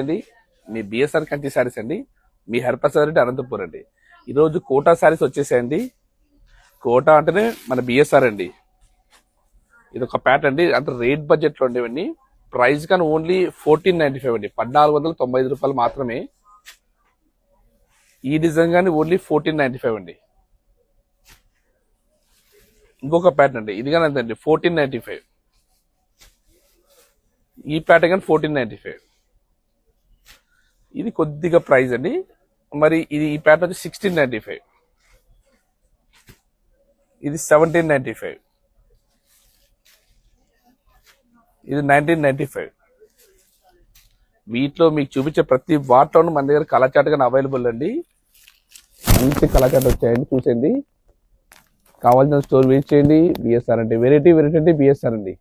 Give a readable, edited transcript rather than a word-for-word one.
అండి మీ బిఎస్ఆర్ కంచి శారీస్ అండి. మీ హరిప్రసాద్ రెడ్డి అనంతపూర్ అండి. ఈరోజు కోటా శారీస్ వచ్చేసాయండి. కోటా అంటేనే మన బిఎస్ఆర్ అండి. ఇది ఒక ప్యాటర్న్ అండి. అంటే రేట్ బడ్జెట్ లో ఉండేవండి. ప్రైస్ కానీ ఓన్లీ 1495 అండి, 1495 రూపాయలు మాత్రమే. ఈ డిజైన్ కానీ ఓన్లీ 1495 అండి. ఇంకొక ప్యాటర్న్ అండి, ఇది కానీ అంతే 1495. ఈ ప్యాటర్న్ కానీ 1495. ఇది కొద్దిగా ప్రైస్ అండి. మరి ఇది ఈ ప్యాటర్న్ వచ్చి 1695. ఇది 1795. ఇది 1995. వీటిలో మీకు చూపించే ప్రతి వాటిలోనూ మన దగ్గర కలర్ చార్ట్ కానీ అవైలబుల్ అండి. మంచి కలర్ చార్ట్ వచ్చాయండి, చూసేయండి. కావాల్సిన స్టోర్ విజిట్ చేయండి. బిఎస్ఆర్ అంటే వెరైటీ అంటే బిఎస్ఆర్ అండి.